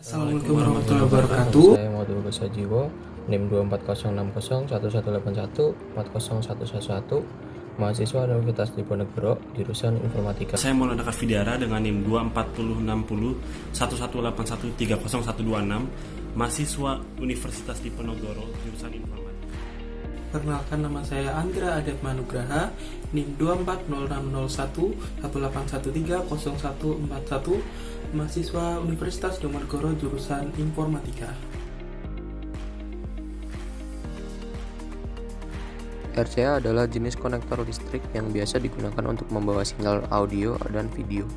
Assalamualaikum warahmatullahi wabarakatuh. Saya Maudul Besajiwo, NIM 240601181 mahasiswa Universitas Diponegoro, jurusan Informatika. Saya Maulana Kafidiara dengan NIM 240601181301126, mahasiswa Universitas Diponegoro, jurusan Informatika. Perkenalkan, nama saya Andra Adek Manugraha, NIM 2406018130141, mahasiswa Universitas Diponegoro, jurusan Informatika. RCA adalah jenis konektor listrik yang biasa digunakan untuk membawa sinyal audio dan video.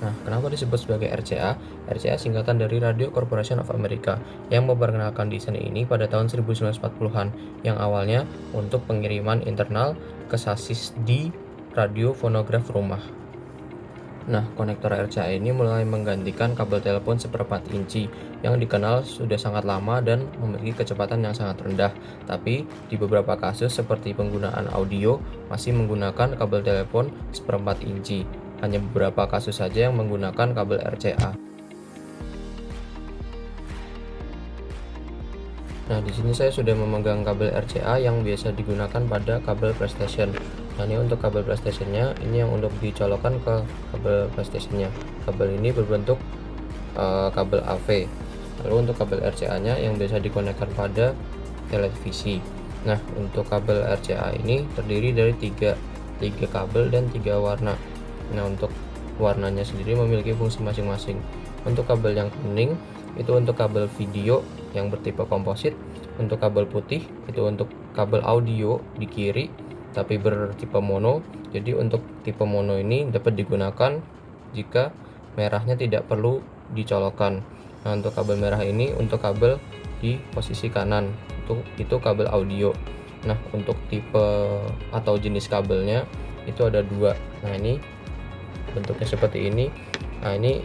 Nah, kenapa disebut sebagai RCA? RCA singkatan dari Radio Corporation of America yang memperkenalkan desain ini pada tahun 1940-an yang awalnya untuk pengiriman internal ke sasis di radio fonograf rumah. Nah, konektor RCA ini mulai menggantikan kabel telepon seperempat inci yang dikenal sudah sangat lama dan memiliki kecepatan yang sangat rendah. Tapi di beberapa kasus seperti penggunaan audio masih menggunakan kabel telepon seperempat inci. Hanya beberapa kasus saja yang menggunakan kabel RCA. Nah, di sini saya sudah memegang kabel RCA yang biasa digunakan pada kabel PlayStation. Nah, ini untuk kabel PlayStation-nya, ini yang untuk dicolokkan ke kabel PlayStation-nya. Kabel ini berbentuk kabel AV. Lalu untuk kabel RCA-nya yang biasa dikonekkan pada televisi. Nah, untuk kabel RCA ini terdiri dari tiga kabel dan 3 warna. Nah, untuk warnanya sendiri memiliki fungsi masing-masing. Untuk kabel yang kuning itu untuk kabel video yang bertipe komposit. Untuk kabel putih itu untuk kabel audio di kiri tapi bertipe mono. Jadi untuk tipe mono ini dapat digunakan jika merahnya tidak perlu dicolokkan. Nah, untuk kabel merah ini untuk kabel di posisi kanan, itu kabel audio. Nah, untuk tipe atau jenis kabelnya itu ada 2. Nah, ini bentuknya seperti ini. Nah, ini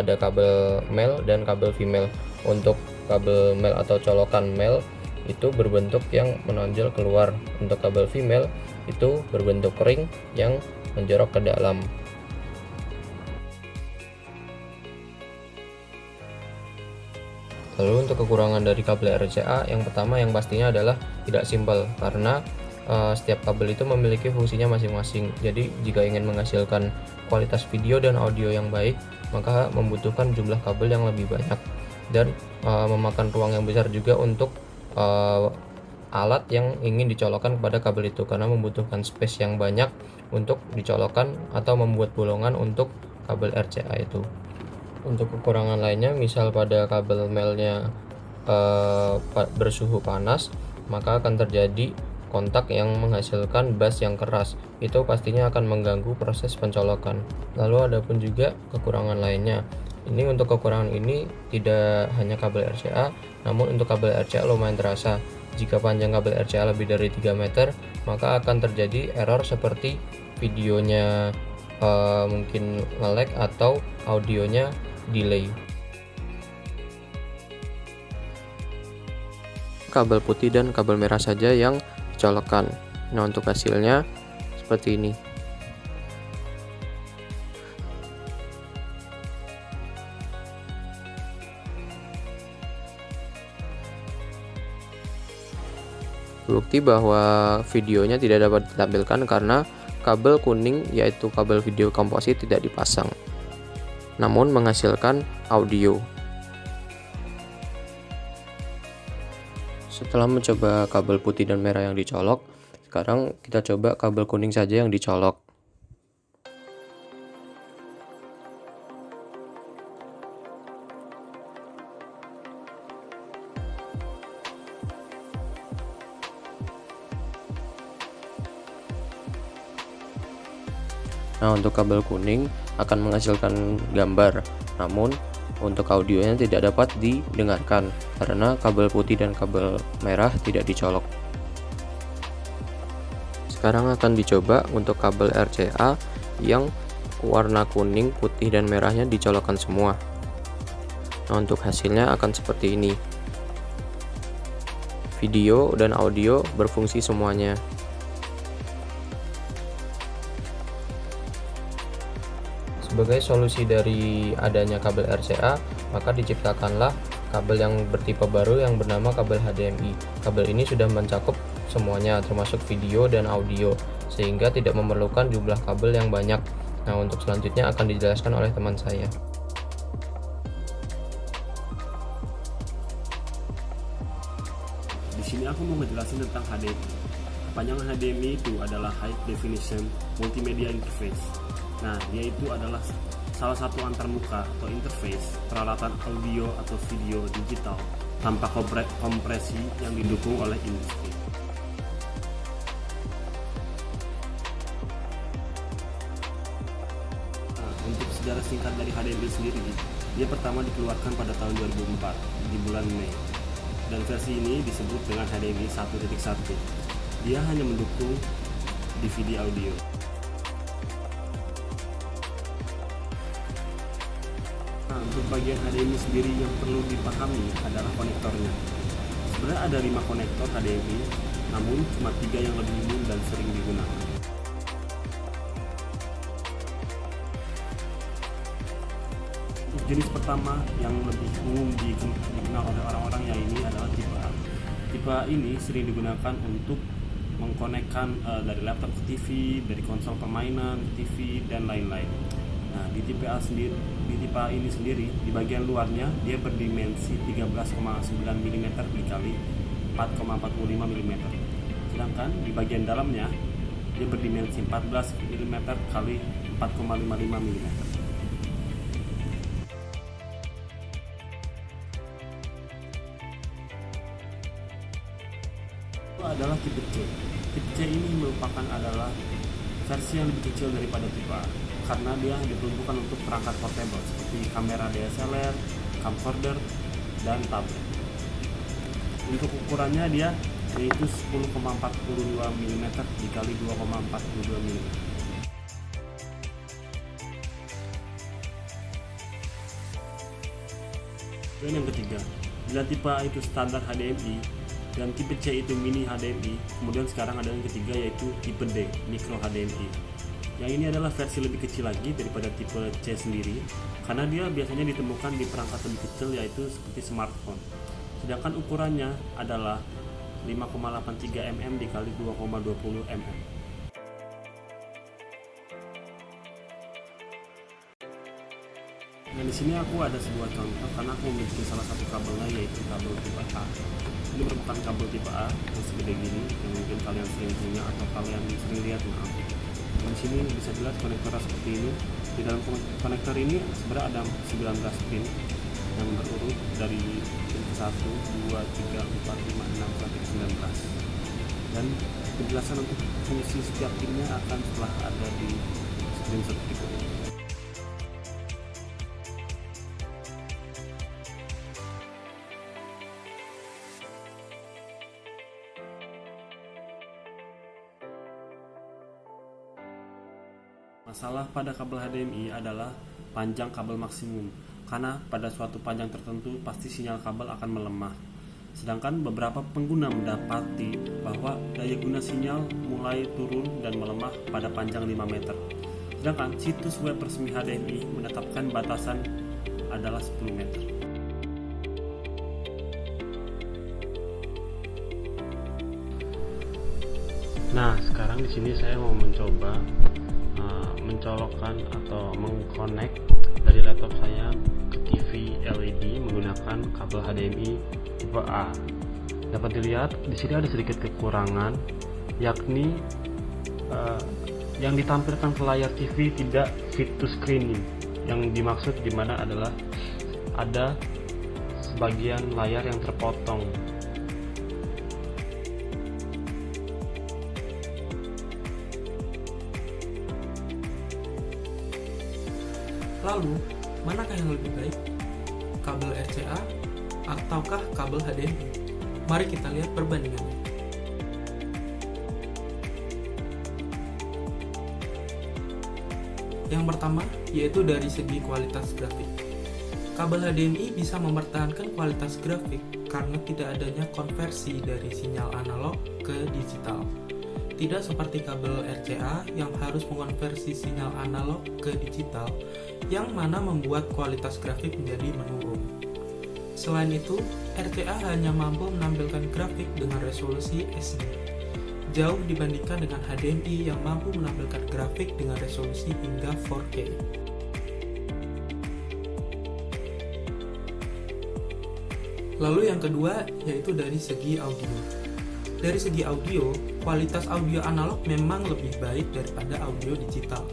ada kabel male dan kabel female. Untuk kabel male atau colokan male itu berbentuk yang menonjol keluar. Untuk kabel female itu berbentuk ring yang menjorok ke dalam. Lalu untuk kekurangan dari kabel RCA, yang pertama yang pastinya adalah tidak simpel karena setiap kabel itu memiliki fungsinya masing-masing. Jadi jika ingin menghasilkan kualitas video dan audio yang baik, maka membutuhkan jumlah kabel yang lebih banyak dan memakan ruang yang besar juga untuk alat yang ingin dicolokkan kepada kabel itu, karena membutuhkan space yang banyak untuk dicolokkan atau membuat bolongan untuk kabel RCA itu. Untuk kekurangan lainnya, misal pada kabel male-nya bersuhu panas, maka akan terjadi kontak yang menghasilkan bass yang keras. Itu pastinya akan mengganggu proses pencolokan. Lalu ada pun juga kekurangan lainnya. Ini untuk kekurangan ini tidak hanya kabel RCA, namun untuk kabel RCA lumayan terasa. Jika panjang kabel RCA lebih dari 3 meter, maka akan terjadi error seperti videonya mungkin nge-lag atau audionya delay. Kabel putih dan kabel merah saja yang dicolokkan. Nah, untuk hasilnya seperti ini. Bukti bahwa videonya tidak dapat ditampilkan karena kabel kuning, yaitu kabel video komposit, tidak dipasang, namun menghasilkan audio. Setelah mencoba kabel putih dan merah yang dicolok, sekarang kita coba kabel kuning saja yang dicolok. Nah, untuk kabel kuning akan menghasilkan gambar, namun untuk audionya tidak dapat didengarkan karena kabel putih dan kabel merah tidak dicolok. Sekarang akan dicoba untuk kabel RCA yang warna kuning, putih, dan merahnya dicolokkan semua. Nah, untuk hasilnya akan seperti ini. Video dan audio berfungsi semuanya. Sebagai solusi dari adanya kabel RCA, maka diciptakanlah kabel yang bertipe baru yang bernama kabel HDMI. Kabel ini sudah mencakup semuanya termasuk video dan audio, sehingga tidak memerlukan jumlah kabel yang banyak. Nah, untuk selanjutnya akan dijelaskan oleh teman saya. Di sini aku mau ngejelasin tentang HDMI. Kepanjangan HDMI itu adalah High Definition Multimedia Interface. Nah, dia itu adalah salah satu antarmuka atau interface peralatan audio atau video digital tanpa kompresi yang didukung oleh industri. Nah, untuk sejarah singkat dari HDMI sendiri, dia pertama dikeluarkan pada tahun 2004 di bulan Mei. Dan versi ini disebut dengan HDMI 1.1. Dia hanya mendukung DVD audio. Nah, untuk bagian HDMI sendiri yang perlu dipahami adalah konektornya. Sebenarnya ada 5 konektor HDMI, namun cuma 3 yang lebih umum dan sering digunakan. Untuk jenis pertama yang lebih umum dikenal oleh orang-orang yang ini adalah tipe A. Tipe A ini sering digunakan untuk mengkonekkan dari laptop ke TV, dari konsol permainan, TV, dan lain-lain. Nah, di tipe A ini sendiri, di bagian luarnya dia berdimensi 13,9 mm dikali 4,45 mm. Sedangkan di bagian dalamnya dia berdimensi 14 mm kali 4,55 mm. Itu adalah tipe C. Tipe C ini merupakan adalah versi yang lebih kecil daripada tipe A, karena dia diperuntukkan untuk perangkat portable seperti kamera DSLR, camcorder, dan tablet. Untuk ukurannya dia yaitu 10,42 mm dikali 2,42 mm. Dan yang ketiga, bila tipe A itu standar HDMI dan tipe C itu mini HDMI, kemudian sekarang ada yang ketiga yaitu tipe D, micro HDMI. Yang ini adalah versi lebih kecil lagi daripada tipe C sendiri, karena dia biasanya ditemukan di perangkat lebih kecil yaitu seperti smartphone. Sedangkan ukurannya adalah 5,83 mm dikali 2,20 mm. Nah, di sini aku ada sebuah contoh karena aku memiliki salah satu kabelnya yaitu kabel tipe A. Ini merupakan kabel tipe A yang segede gini yang mungkin kalian sering punya atau kalian sering lihat, maaf. Di sini bisa dilihat konektornya seperti ini. Di dalam konektor ini sebenarnya ada 19 pin yang berurut dari pin 1, 2, 3, 4, 5, 6 sampai 19. Dan penjelasan untuk fungsi setiap pinnya akan setelah ada di screenshot berikut ini. Masalah pada kabel HDMI adalah panjang kabel maksimum, karena pada suatu panjang tertentu pasti sinyal kabel akan melemah. Sedangkan beberapa pengguna mendapati bahwa daya guna sinyal mulai turun dan melemah pada panjang 5 meter. Sedangkan situs web resmi HDMI menetapkan batasan adalah 10 meter. Nah, sekarang di sini saya mau mencoba mencolokkan atau mengkonek dari laptop saya ke TV LED menggunakan kabel HDMI tipe A. Dapat dilihat di sini ada sedikit kekurangan, yakni yang ditampilkan ke layar TV tidak fit to screening. Yang dimaksud dimana adalah ada sebagian layar yang terpotong. Lalu, manakah yang lebih baik? Kabel RCA ataukah kabel HDMI? Mari kita lihat perbandingannya. Yang pertama, yaitu dari segi kualitas grafik. Kabel HDMI bisa mempertahankan kualitas grafik karena tidak adanya konversi dari sinyal analog ke digital. tidak seperti kabel RCA yang harus mengonversi sinyal analog ke digital, yang mana membuat kualitas grafik menjadi menurun. Selain itu, RCA hanya mampu menampilkan grafik dengan resolusi SD, jauh dibandingkan dengan HDMI yang mampu menampilkan grafik dengan resolusi hingga 4K. Lalu yang kedua yaitu dari segi audio. Dari segi audio, kualitas audio analog memang lebih baik daripada audio digital.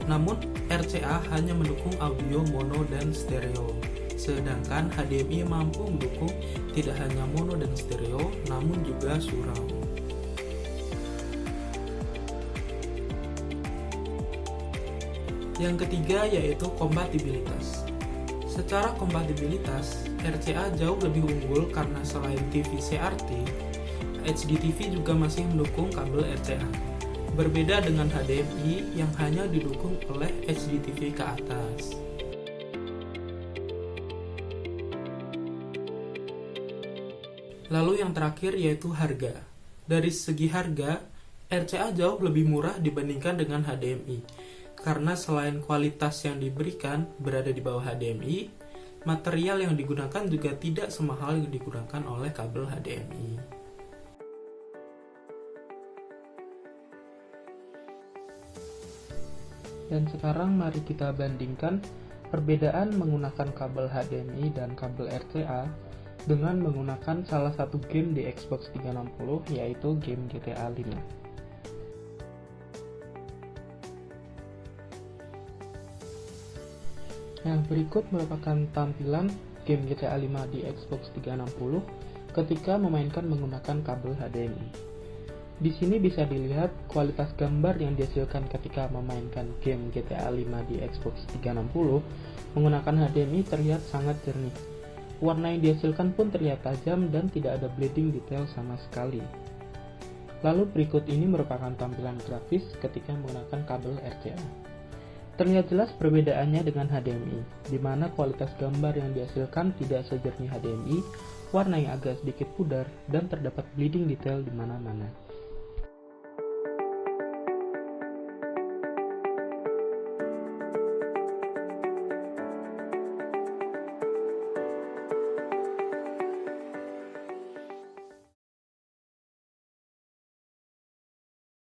Namun, RCA hanya mendukung audio mono dan stereo, sedangkan HDMI mampu mendukung tidak hanya mono dan stereo, namun juga surround. Yang ketiga yaitu kompatibilitas. Secara kompatibilitas, RCA jauh lebih unggul karena selain TV CRT, HDTV juga masih mendukung kabel RCA. Berbeda dengan HDMI yang hanya didukung oleh HDTV ke atas. Lalu yang terakhir yaitu harga. Dari segi harga, RCA jauh lebih murah dibandingkan dengan HDMI. Karena selain kualitas yang diberikan berada di bawah HDMI, material yang digunakan juga tidak semahal yang digunakan oleh kabel HDMI. Dan sekarang mari kita bandingkan perbedaan menggunakan kabel HDMI dan kabel RCA dengan menggunakan salah satu game di Xbox 360, yaitu game GTA 5. Yang berikut merupakan tampilan game GTA 5 di Xbox 360 ketika memainkan menggunakan kabel HDMI. Di sini bisa dilihat kualitas gambar yang dihasilkan ketika memainkan game GTA 5 di Xbox 360 menggunakan HDMI terlihat sangat jernih. Warna yang dihasilkan pun terlihat tajam dan tidak ada bleeding detail sama sekali. Lalu berikut ini merupakan tampilan grafis ketika menggunakan kabel RCA. Terlihat jelas perbedaannya dengan HDMI, di mana kualitas gambar yang dihasilkan tidak sejernih HDMI, warna yang agak sedikit pudar, dan terdapat bleeding detail di mana-mana.